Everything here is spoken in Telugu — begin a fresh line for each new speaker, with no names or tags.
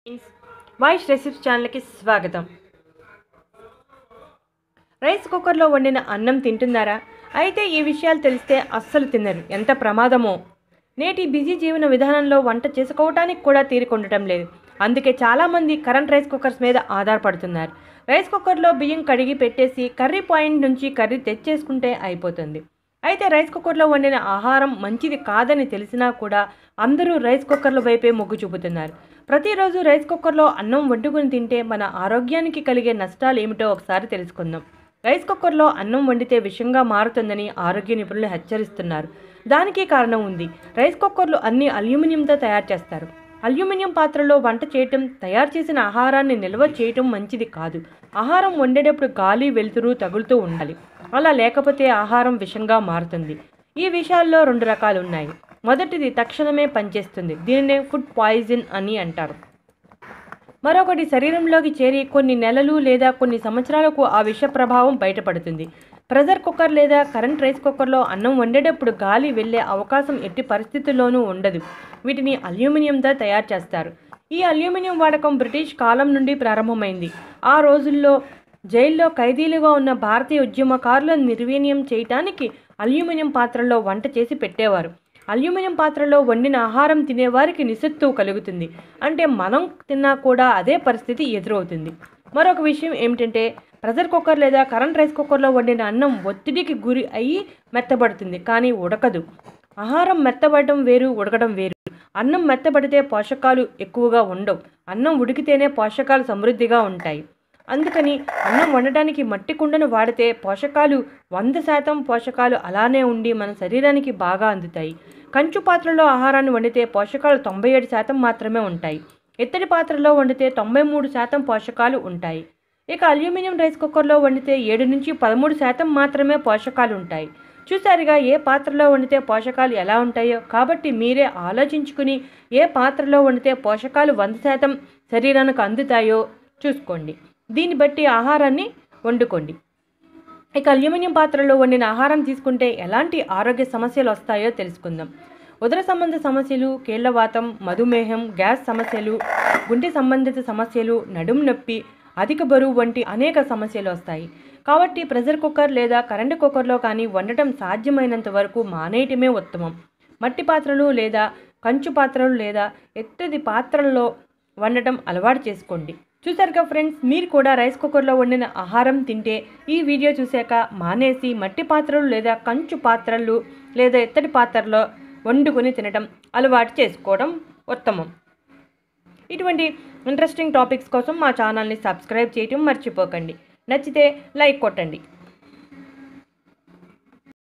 ఫ్రెండ్స్, వాయిస్ రెసిపీస్ ఛానల్కి స్వాగతం. రైస్ కుక్కర్లో వండిన అన్నం తింటున్నారా? అయితే ఈ విషయాలు తెలిస్తే అస్సలు తినరు. ఎంత ప్రమాదమో! నేటి బిజీ జీవన విధానంలో వంట చేసుకోవటానికి కూడా తీరిక ఉండటం లేదు. అందుకే చాలామంది కరెంట్ రైస్ కుక్కర్స్ మీద ఆధారపడుతున్నారు. రైస్ కుక్కర్లో బియ్యం కడిగి పెట్టేసి కర్రీ పాయింట్ నుంచి కర్రీ తెచ్చేసుకుంటే అయిపోతుంది. అయితే రైస్ కుక్కర్లో వండిన ఆహారం మంచిది కాదని తెలిసినా కూడా అందరూ రైస్ కుక్కర్ల వైపే మొగ్గు చూపుతున్నారు. ప్రతిరోజు రైస్ కుక్కర్లో అన్నం వండుకుని తింటే మన ఆరోగ్యానికి కలిగే నష్టాలు ఏమిటో ఒకసారి తెలుసుకుందాం. రైస్ కుక్కర్లో అన్నం వండితే విషంగా మారుతుందని ఆరోగ్య నిపుణులు హెచ్చరిస్తున్నారు. దానికి కారణం ఉంది. రైస్ కుక్కర్లు అన్ని అల్యూమినియంతో తయారు చేస్తారు. అల్యూమినియం పాత్రలో వంట చేయటం, తయారు చేసిన ఆహారాన్ని నిల్వ చేయటం మంచిది కాదు. ఆహారం వండేటప్పుడు గాలి, వెలుతురు తగులుతూ ఉండాలి. అలా లేకపోతే ఆహారం విషంగా మారుతుంది. ఈ విషయాల్లో 2 రకాలు ఉన్నాయి. మొదటిది తక్షణమే పనిచేస్తుంది. దీనినే ఫుడ్ పాయిజన్ అని అంటారు. మరొకటి శరీరంలోకి చేరి కొన్ని నెలలు లేదా కొన్ని సంవత్సరాలకు ఆ విష ప్రభావం బయటపడుతుంది. ప్రెషర్ కుక్కర్ లేదా కరెంట్ రైస్ కుక్కర్లో అన్నం వండేటప్పుడు గాలి వెళ్ళే అవకాశం ఎట్టి పరిస్థితుల్లోనూ ఉండదు. వీటిని అల్యూమినియంతో తయారు చేస్తారు. ఈ అల్యూమినియం వాడకం బ్రిటిష్ కాలం నుండి ప్రారంభమైంది. ఆ రోజుల్లో జైల్లో ఖైదీలుగా ఉన్న భారతీయ ఉద్యమకారులను నిర్వీర్యం చేయటానికి అల్యూమినియం పాత్రల్లో వంట చేసి పెట్టేవారు. అల్యూమినియం పాత్రలో వండిన ఆహారం తినేవారికి నిస్సత్తువ కలుగుతుంది. అంటే మనం తిన్నా కూడా అదే పరిస్థితి ఎదురవుతుంది. మరొక విషయం ఏమిటంటే, ప్రెషర్ కుక్కర్ లేదా కరెంట్ రైస్ కుక్కర్లో వండిన అన్నం ఒత్తిడికి గురి అయ్యి మెత్తబడుతుంది, కానీ ఉడకదు. ఆహారం మెత్తబడటం వేరు, ఉడకడం వేరు. అన్నం మెత్తబడితే పోషకాలు ఎక్కువగా ఉండవు. అన్నం ఉడికితేనే పోషకాలు సమృద్ధిగా ఉంటాయి. అందుకని అన్నం వండటానికి మట్టి కుండను వాడితే పోషకాలు 100% పోషకాలు అలానే ఉండి మన శరీరానికి బాగా అందుతాయి. కంచు పాత్రలో ఆహారాన్ని వండితే పోషకాలు 97% మాత్రమే ఉంటాయి. ఇత్తడి పాత్రలో వండితే 93% పోషకాలు ఉంటాయి. ఇక అల్యూమినియం రైస్ కుక్కర్లో వండితే 7 నుంచి 13% మాత్రమే పోషకాలు ఉంటాయి. చూసారుగా ఏ పాత్రలో వండితే పోషకాలు ఎలా ఉంటాయో. కాబట్టి మీరే ఆలోచించుకుని ఏ పాత్రలో వండితే పోషకాలు 100% శరీరానికి అందుతాయో చూసుకోండి. దీన్ని బట్టి ఆహారాన్ని వండుకోండి. ఇక అల్యూమినియం పాత్రలో వండిన ఆహారం తీసుకుంటే ఎలాంటి ఆరోగ్య సమస్యలు వస్తాయో తెలుసుకుందాం. ఉదర సంబంధ సమస్యలు, కీళ్లవాతం, మధుమేహం, గ్యాస్ సమస్యలు, గుండె సంబంధిత సమస్యలు, నడుము నొప్పి, అధిక బరువు వంటి అనేక సమస్యలు వస్తాయి. కాబట్టి ప్రెషర్ కుక్కర్ లేదా కరెంటు కుక్కర్లో కానీ వండటం సాధ్యమైనంత వరకు మానేయటమే ఉత్తమం. మట్టి పాత్రలు లేదా కంచు పాత్రలు లేదా ఇత్తడి పాత్రల్లో వండటం అలవాటు చేసుకోండి. చూసారుగా ఫ్రెండ్స్, మీరు కూడా రైస్ కుక్కర్లో వండిన ఆహారం తింటే ఈ వీడియో చూశాక మానేసి మట్టి పాత్రలు లేదా కంచు పాత్రలు లేదా ఇత్తడి పాత్రలో వండుకొని తినడం అలవాటు చేసుకోవడం ఉత్తమం. ఇటువంటి ఇంట్రెస్టింగ్ టాపిక్స్ కోసం మా ఛానల్ని సబ్స్క్రైబ్ చేయటం మర్చిపోకండి. నచ్చితే లైక్ కొట్టండి.